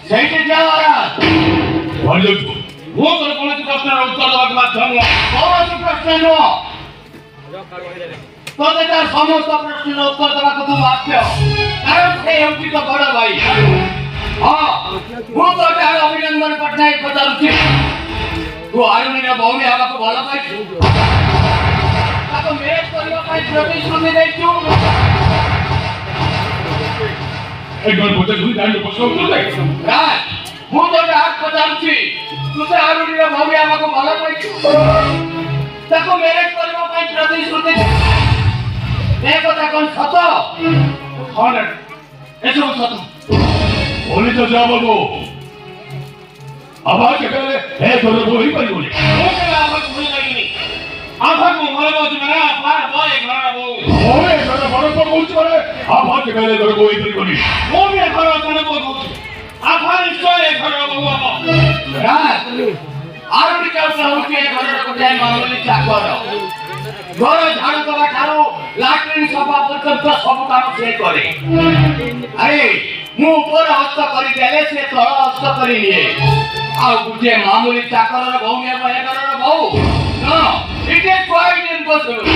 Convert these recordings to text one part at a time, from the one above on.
ସେଇଠି ଯାଅ ମୁଁ ତୋର କୌଣସି ପ୍ରଶ୍ନର ଉତ୍ତର ଦେବାକୁ ବାଧ୍ୟ ନୁହଁ। କୌଣସି ପ୍ରଶ୍ନ ନୁହଁ, ତୋତେ ତାର ସମସ୍ତ ପ୍ରଶ୍ନର ଉତ୍ତର ଦେବାକୁ ତୁ ବାଧ୍ୟ, କାରଣ ସେ ହେଉଛି ତୋ ବଡ଼ ଭାଇ। ହଁ, ମୁଁ ତୋତେ ଅଭିନନ୍ଦନ ପଟ୍ଟନାୟକ ପଚାରୁଛି, ତୁ ଆରୁଣିର ଭଉଣୀ ହେବାକୁ ଭଲ ପାଇଛୁ? ତାକୁ ମ୍ୟାରେଜ୍ କରିବା ପାଇଁ ପ୍ରତିଶ୍ରୁତି ଦେଇଛୁ? ମୁଁ ତୋତେ ଆଗ ପଚାରୁଛି, ତୁ ସେ ଆରୁଣିର ଭଉଣୀ ହେବାକୁ ଭଲ ପାଇଛୁ? ତାକୁ ମ୍ୟାରେଜ୍ କରିବା ପାଇଁ ପ୍ରତିଶ୍ରୁତି ଏ କଥା କ'ଣ ସତ? ହଁ, ଏସବୁ ସତ। बोली तो जा बाबू आभा के पहले है तो वो ही पड़ी बोली ମୁଁ କେବେ ଆଭାକୁ ଭୁଲି ଲାଗିନି। ଆଭାକୁ ଭଲ ପାଉଛି ମାନେ ଆଭାର ବୋ ଏ ଘରର ବୋଉ। ओए मेरा बड़ा को बोलती वाले आभा के पहले तो वो ही पड़ी बोली ମୁଁ ବି ଏ ଘରର ଜଣେ ବୋଉ କହୁଛି। ଆଭା ନିଶ୍ଚୟ ଏ ଘରର ବୋଉ ହବ। ଆରୁଣି କେଉଁଠି ହେଉଛି ଏ ଘରର ଗୋଟାଏ ମାମୁଲି ଚାକର। ଘର ଝାଡୁ ଦେବା ଠାରୁ ଲାଟ୍ରିନ୍ ସଫା ପର୍ଯ୍ୟନ୍ତ ସବୁ କାମ ସେ କରେ। ଆରେ ମୁଁ ଉପର ହସ୍ତ କରିଦେଲେ ସେ ତଳ ହସ୍ତ କରି ନିଏ। ଆଉ ଗୋଟିଏ ମାମୁଲି ଚାକରର ଭଉଣୀ ହେବ ଏ ଘରର ବୋଉ? It is quite impossible.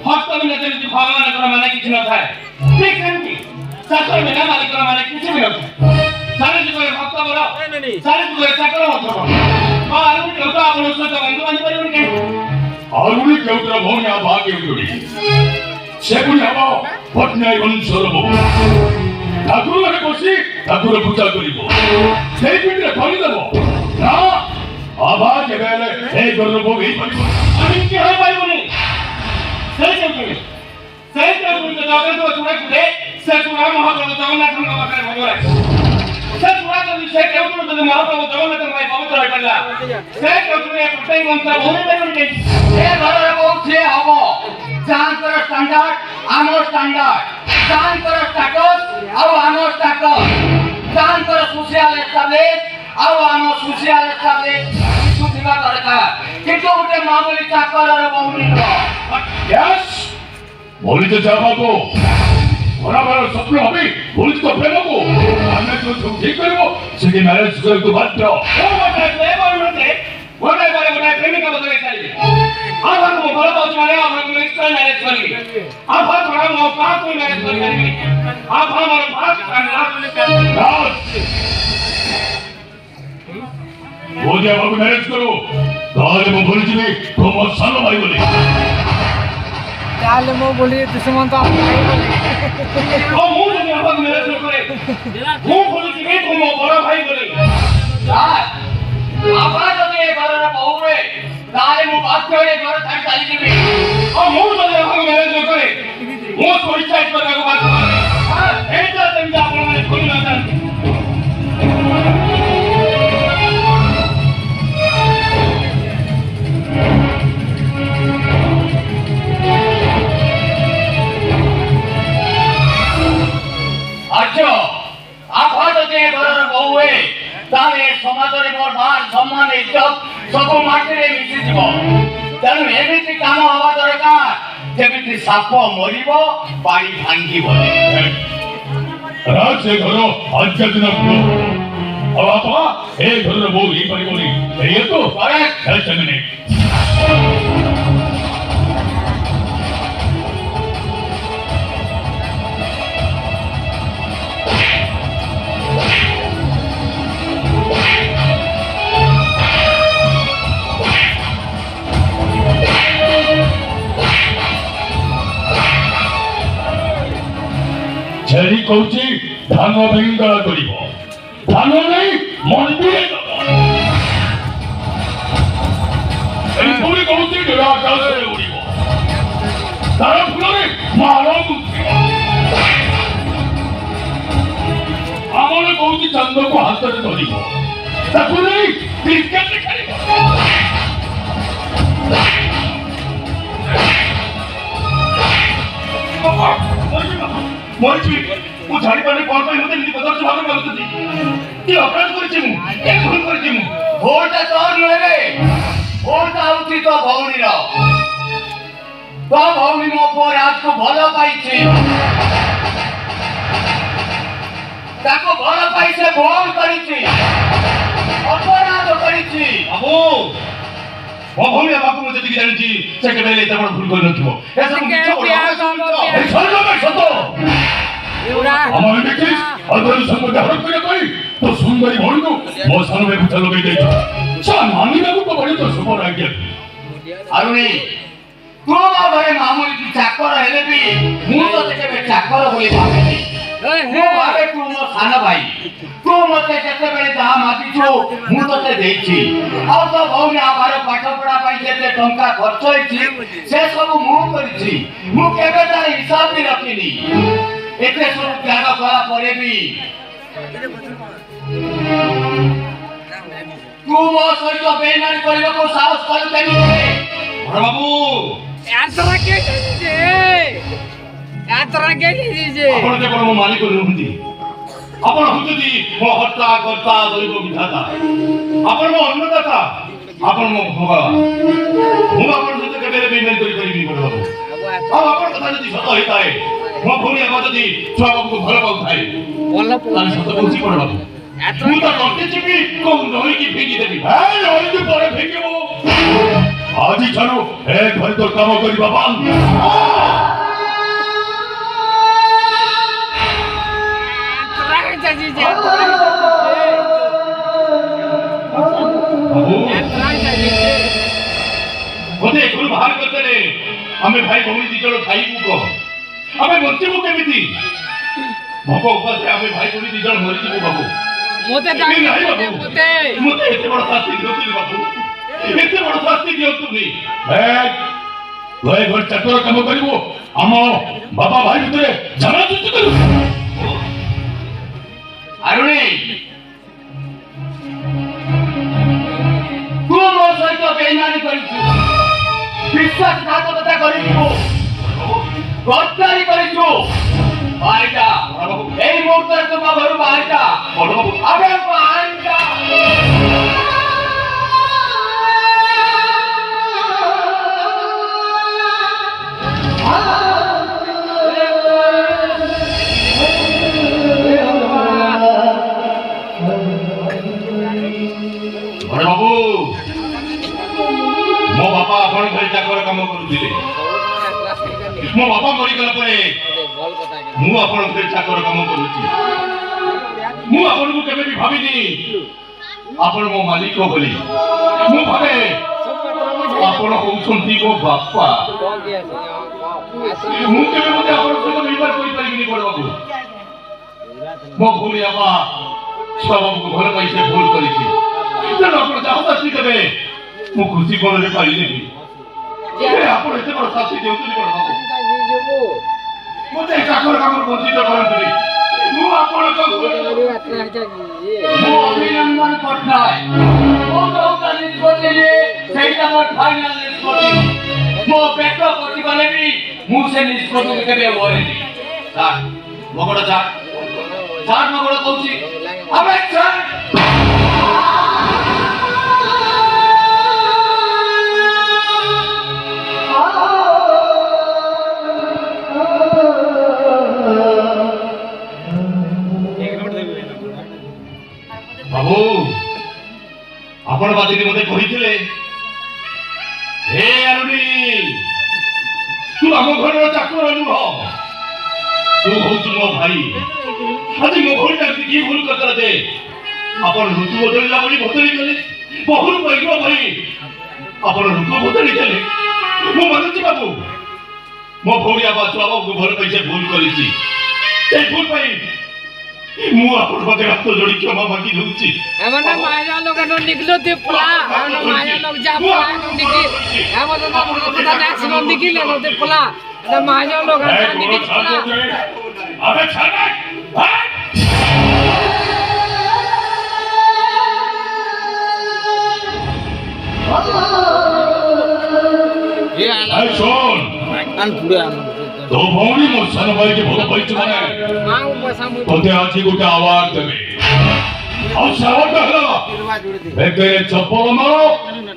ହସ୍ତ ବିନା ଯେମିତି ଭଗବାନଙ୍କର ମାନେ କିଛି ନଥାଏ, ଠିକ୍ ସେମିତି ଚାକର ବିନା ମାଲିକର ମାନେ କିଛି ବି ନଥାଏ। ସାରେ ଯୁଗରେ ଭକ୍ତ ବଳ, ସାରେ ଯୁଗରେ ଚାକର ମଧ୍ୟ ବଳ। ଆରୁଣି କେଉଁଟ ଆପଣଙ୍କ ସହିତ ବନ୍ଧୁ ବାନ୍ଧି ପାରିବନି କାହିଁକି? आरुणी के उतरा भौनी आभा के उतरी से पुणी हवा पटनाय वंशर बो ठाकुर ने बसी ठाकुर पूजा करिबो सेई पिंडे खणी देबो ना आभा के बेले ए घर बो ही परिबो আমি কি হয়ে পাইবনি? সেই কেউটুনি তো জগন্নাথ চূড়া কুটে সে চূড়া মহাপ্রভু জগন্নাথଙ୍କ ପାଖରେ ଭୋଗ ଲାଗେ। ସେ ଚୂড়ା ଯଦି ସେ କେଉଟୁନି ଯଦି ମହାପ୍ରଭୁ ଜଗନ୍ନାଥଙ୍କ ପାଇଁ ପବିତ୍ର ହୋଇପାରିଲା, ସେ କେଉଟୁନି ଏ ପ୍ରତ୍ୟେକ ମନ୍ତ୍ର ଭଉଣୀ ପାରିବନି କାହିଁକି? ଏ ଘରର ବୋଉ ସିଏ ହବ ଯାହାଙ୍କର ଷ୍ଟାଣ୍ଡାର୍ଡ ଆମ ଷ୍ଟାଣ୍ଡାର୍ଡ, ଯାହାଙ୍କର ଷ୍ଟାଟସ୍ ଆଉ ଆମ ଷ୍ଟାଟସ୍, ଯାହାଙ୍କର ସୋସିଆଲ ଏଷ୍ଟାବ୍ଲିଶ ଆଉ ଆମ ସୋସିଆଲ ଏଷ୍ଟାବ୍ଲିଶ ଥିବା ଦରକାର। କିନ୍ତୁ ଗୋଟେ ମାମୁଲି ଚାକରର ଭଉଣୀ ନୁହଁ। यस बोली तो जा बाबू बराबर स्वप्न हबी बोली तो प्रेम को हमने तो तुम ठीक करिबो सीधी मैरिज कर तो बात दो ଗୋଟେ ପ୍ରେମିକା ବଦଳେଇ ଚାଲିବେ। ଆଭାକୁ ମୁଁ ଭଲ ପାଉଛି ମାନେ ଆଭାକୁ ନିଶ୍ଚୟ ମ୍ୟାରେଜ କରିବି। ଆଭା ଛଡା ମୁଁ କାହାକୁ ମ୍ୟାରେଜ କରିପାରିବି? ଆଭା ମୋର वो जे बाबू मैरिज करो ताले मो बोली जी तो मो सालो भाई बोली ताले मो बोली दुश्मन तो आप नहीं बोले ମୁଁ ଯଦି ଆଭାକୁ ମ୍ୟାରେଜ କରେ ମୁଁ ବୋଲୁଛି କି ତୁ ମୋ ବଡ଼ ଭାଇ ବୋଲି। ଆଭା ଯଦି ଏ ଘରର ବୋହୂ ହୁଏ ତାହେଲେ ମୁଁ ବାଧ୍ୟ ହୋଇ ଏ ଘର ଛାଡ଼ି ଚାଲିଯିବି। ଆଉ ମୁଁ ଯଦି ଆଭାକୁ ମ୍ୟାରେଜ କରେ ମୁଁ ସୁଇସାଇଡ୍ କରିବାକୁ ବାଧ୍ୟ। ଏଇଟା ସେମିତି ଆପଣମାନେ ଶୁଣି ନଥାନ୍ତି। ଆଭା ଯଦି ଏ ଘରର ବୋହୂ ହୁଏ ତାହେଲେ ସମାଜରେ ମୋର ମାନ ସମ୍ମାନ ଇଜ୍ଜତ ସବୁ ମାଟିରେ ମିଶିଯିବ। ତେଣୁ ଏମିତି କାମ ହବା ଦରକାର ଯେମିତି ସାପ ମରିବ ପାଣି ଭାଙ୍ଗିବ। राज से घरो आज दिन अब आपा ए घर वो ही परी बोली ये तो करेक्ट 10 मिनट छेरी कहूची धान बेंगला करिबो धान नहीं मंदिर दबो एई पूरी कहूची डरा आकाश रे उड़िबो तार फुलरे मारो मुतिबो आमने कहूची चंद को हाथ रे धरिबो ताकू नहीं क्रिकेट खेलिबो মরিছি ମୁଁ ଜାଣିପାରୁନି କ'ଣ ପାଇଁ ମୋତେ ଏମିତି ପଦାର୍ଥ ଭାବରେ ଲାଗୁଛନ୍ତି। କି ଅପରାଧ କରିଛି ମୁଁ? କି ଭୁଲ କରିଛି ମୁଁ? ଭୁଲଟା ତୋର ନୁହେଁ ରେ, ଭୁଲଟା ହେଉଛି ତୋ ଭଉଣୀର। ତୋ ଭଉଣୀ ମୋ ପୁଅ ରାଜକୁ ଭଲ ପାଇଛି। ସେ ଭୁଲ କରିଛି, ଅପରାଧ କରିଛି। ବାବୁ ମୋ ଭଉଣୀ ବାବୁ ମୁଁ ଯେତିକି ଜାଣିଛି ସେ କେବେ ହେଲେ ଏତେ ବଡ଼ ଭୁଲ କରିନଥିବ। ଏସବୁ ମିଛ ସତ ଆମ ଇଣ୍ଡିକିସ୍ ଅଦରୁ ସମ୍ପତ୍ତି ହଡପ କରିବା ପାଇଁ ତ ସୁନ୍ଦରୀ ଭଉଣୀକୁ ମୋ ସାନ ଭାଇ ଭୂତ ଲଗେଇ ଦେଇଛ। ମାନିବାକୁ ତ ପଡ଼ିବ ଶୁଭର ଆଜ୍ଞା। ଆରୁଣି ତୁ ମୋ ଘରେ ମାମୁଲି ଚାକର ହେଲେ ବି ମୁଁ ତତେ କେବେ ଚାକର ବୋଲି ଭାବିନି। ମୁଁ ଭାବେ ତୁ ମୋ ସାନ ଭାଇ, ତୁ ମତେ ଯେତେବେଳେ ଯାହା ମାଗିଛୁ ମୁଁ ତତେ ଦେଇଛି। ଆଉ ତୋ ଭଉଣୀ ଆବାର ପାଠ ପଢା ପାଇଁ ଯେତେ ଟଙ୍କା ଖର୍ଚ୍ଚ ହେଇଛି ସେ ସବୁ ମୁଁ କରିଛି। ମୁଁ କେବେ ତାର ହିସାବ ବି ରଖିନି। ଏତେ ସବୁ ତ୍ୟାଗ କଲା ପରେ ବି ତୁ ମୋ ସହିତ ବେଇମାନି କରିବାକୁ ସାହସ କଲୁ କେମିତି? ବଡ଼ ବାବୁ यात्रा के ଆପଣ କେବଳ ମୋ ମାଲିକ ନୁହନ୍ତି, ଆପଣ ହଉଛନ୍ତି ମୋ ହର୍ତ୍ତା କର୍ତ୍ତା ଦୈବ ବିଧାତା, ଆପଣ ମୋ ଅନ୍ନଦାତା, ଆପଣ ମୋ ଭଗବାନ। ମୁଁ ଆପଣଙ୍କ ସହିତ କେବେ ବେଇମାନି କରିପାରିବିନି ବଡ଼ ବାବୁ। ଆଉ ଆପଣଙ୍କ କଥା ଯଦି ସତ ହେଇଥାଏ, ମୋ ଭଉଣୀ ଆପଣ ଯଦି ଛୁଆ ବାବୁକୁ ଭଲ ପାଉଥାଏ ତାହେଲେ ସତ କହୁଛି ବଡ଼ ବାବୁ ମୁଁ ତ କଟି ଯିବି କୋଉ ନଈକି ଫିଙ୍ଗି ଦେବି। ନଈକି ପରେ ଫିଙ୍ଗିବ ଆଜି ଛାଡୁ ଏ ଘରେ ତ କାମ କରିବା ବନ୍ଦ। ମତେ ଏକରୁ ବାହାର କରିଦେଲେ ଆମେ ଭାଇ ଭଉଣୀ ଦି ଜଣ ଖାଇବୁ କହ? ଆମେ ବଞ୍ଚିବୁ କେମିତି? ଭୋକ ଉପାସରେ ଆମେ ଭାଇ ଭଉଣୀ ଦି ଜଣ ମରିଯିବୁ ବାବୁ। मोते ମତେ ଏତେ ବଡ଼ ଶାସ୍ତି ଦିଅନ୍ତୁନି ବାବୁ, ଏତେ ବଡ଼ ଶାସ୍ତି ଦିଅନ୍ତୁନି। ଘରେ ଚାକର କାମ କରିବୁ, ଆମ ବାବା ଭାଇ ଭିତରେ ଝଗଡ଼ା ସୃଷ୍ଟି କରିବୁ। ଆରୁଣି ତୁ ମୋ ସହିତ ବେଇମାନି କରିଛୁ, ବିଶ୍ୱାସଘାତକତା କରିଛୁ, ଗଦ୍ଦାରୀ କରିଛୁ। ବାହାରିଯା, ଏଇ ମୁହୂର୍ତ୍ତରେ ତୁ ମୋ ଘରୁ ବାହାରିଯା। ଆବେ ବାହାରିଯା। ବଡ଼ ବାବୁ ମୋ ବାପା ଆପଣ ଘରେ ଚାକର କାମ କରୁଥିଲେ, ମୋ ବାପା ମରିଗଲା ପରେ ମୁଁ ଆପଣଙ୍କ ଘରେ ଚାକର କାମ କରୁଛି। ମୁଁ ଆପଣଙ୍କୁ କେବେ ବି ଭାବିନି ଆପଣ ମୋ ମାଲିକ ବୋଲି। ମୁଁ ଭାବେ ଆପଣ ହଉଛନ୍ତି ମୋ ବାପା। ମୁଁ କେବେ ମତେ ଆପଣଙ୍କ ସହିତ ନିର୍ଭର କରିପାରିବିନି ବଡ଼ ବାବୁ। ମୋ ଭଉଣୀ ବାପା ଛୁଆ ବାବୁକୁ ଭଲ ପାଇ ସେ ଭୁଲ କରିଛି, ତେଣୁ ଆପଣ ଯାହା ଶାସ୍ତି ଦେବେ ମୁଁ ଖୁସି ମନରେ ପାରିନେବି। ଆପଣ ଏତେ ବଡ଼ ଶାସ୍ତି ଦିଅନ୍ତୁନି ବଡ଼ ବାବୁ, ମତେ ଚାକର କାମରୁ ବଞ୍ଚିତ କରନ୍ତୁନି। ମୁଁ ଆପଣଙ୍କ ମୁଁ ଅଭିନନ୍ଦନ ପଟ୍ଟନାୟକ, ମୁଁ ଯୋଉଟା ନିଷ୍ପତ୍ତି ନିଏ ସେଇଟା ମୋର ଫାଇନାଲ ନିଷ୍ପତ୍ତି। ମୋ ପେଟ କଟିଗଲେ ବି ମୁଁ ସେ ନିଷ୍ପତ୍ତିକୁ କେବେ ଓହରିନି। ମଗଡ଼ ଚାଟ ମଗଡ଼ କହୁଛି ଆବେ ଚାଟ। ବାବୁ ଆପଣ ବାଦିনী ମତେ କହିଥିଲେ ହେ ଆରୁଣି ତୁ ଆମ ଘରର ଚାକର ନୁହ, ତୁ ହଉଛୁ ମୋ ଭାଇ। ଆଜି ମୋ ଭଉଣୀଟା କି ଭୁଲ କରିଦେଲା ଯେ ଆପଣ ଋତୁ ବଦଳିଲା ଭଳି ବଦଳି ଗଲେ। ବହୁ କହିବ ଭାଇ ଆପଣ ଋତୁ ବଦଳି ଦେଲେ। ମୁଁ ମାନୁଛି ବାବୁ ମୋ ଭଉଣୀ ଆବା ଛୁଆ ବାବୁକୁ ଭଲ ପାଇ ସେ ଭୁଲ କରିଛି। ସେଇ ଭୁଲ ପାଇଁ ମୁଁ ଆପଣ ପାଖରେ ହାତ ଯୋଡ଼ି କ୍ଷମା ମାଗି ଦଉଛି। एमना माया लोग न निकलो ते पला एमना माया लोग जा पला निकल एमना ना पता टैक्स न निकल न ते पला ना माया लोग न निकल पला अबे छाना भाग। ये आई सुन कान पूरे तो भौणी मोर सन भाई के भलो पाइछ माने मां पैसा मु तोते आज गोटे आवाज देबे ଆଉ ସାବଟ ହେଲା ବେକରେ ଚପଲ ମାର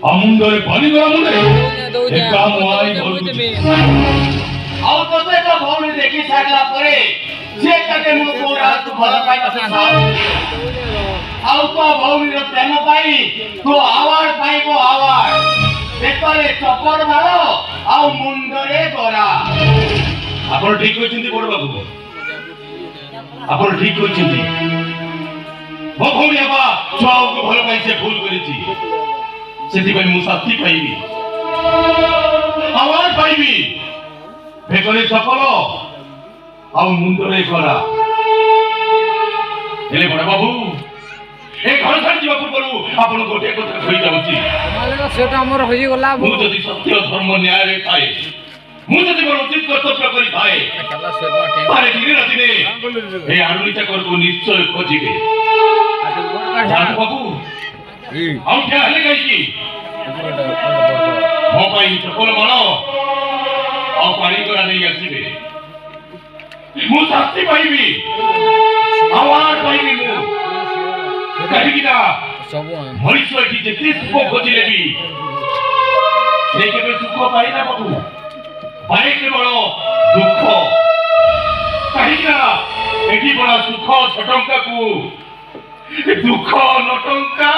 ଆଉ ମୁଣ୍ଡରେ ପାଣି ଗରା ମୁଣ୍ଡେ ଏକା ମୁଆଇ ଆଉ ତତେ ତ ଭଉଣୀ ଦେଖି ସାରିଲା ପରେ ସେ ତତେ ମୋ ପୁରା ତୁ ଭଲ ପାଇବାକୁ ଚାହୁଁ ଆଉ ତୋ ଭଉଣୀର ପ୍ରେମ ପାଇଁ ତୁ ଆୱାର୍ଡ ପାଇବ ଆୱାର୍ଡ ବେକରେ ଚପର ମାଳ ଆଉ ମୁଣ୍ଡରେ ଗରା ଆପଣ ଠିକ କହିଛନ୍ତି ବଡ ବାବୁ ଆପଣ ଠିକ କହିଛନ୍ତି ମୋ ଭଉଣୀ ହେବା ଛୁଆକୁ ଭଲ ପାଇ ସେ ଭୁଲ କରିଛି ସେଥିପାଇଁ ମୁଁ ଶାସ୍ତି ପାଇବି ଆୱାଜ ପାଇବି ବେକରେ ସଫଳ ଆଉ ମୁଣ୍ଡରେ ଗରା ହେଲେ ବଡ ବାବୁ ଏ ଘର ଛାଡି ଯିବା ପୂର୍ବରୁ ଆପଣ ଗୋଟିଏ କଥା କହିଯାଉଛି ସେଟା ଆମର ହେଇଗଲା ମୁଁ ଯଦି ସତ୍ୟ ଧର୍ମ ନ୍ୟାୟରେ ଥାଏ ମୁଁ ଯଦି ମୋର ଉଚିତ କର୍ତ୍ତବ୍ୟ କରିଥାଏ ତାହେଲେ ଦିନେ ନା ଦିନେ ଏ ଆରୁଣି ଚାକରକୁ ନିଶ୍ଚୟ ଖୋଜିବେ ବାବୁ ଆଉ ଠିଆ ହେଲେ କାହିଁକି ମୋ ପାଇଁ ଚପଲ ମାଳ ଆଉ ପାଣି ଗରା ନେଇ ଆସିବେ ମୁଁ ଶାସ୍ତି ପାଇବି ଆୱାଜ ପାଇବି ମୁଁ କାହିଁକି ନା ମଣିଷ ଏଠି ଯେତେ ସୁଖ ଖୋଜିଲେ ବି ସେ କେବେ ସୁଖ ପାଇନା ବାବୁ ପାଏ କେବଳ ଦୁଃଖ କାହିଁକି ନା ଏଠି ବଡ ସୁଖ ଛଟଙ୍କାକୁ ଦୁଃଖ ନଟଙ୍କା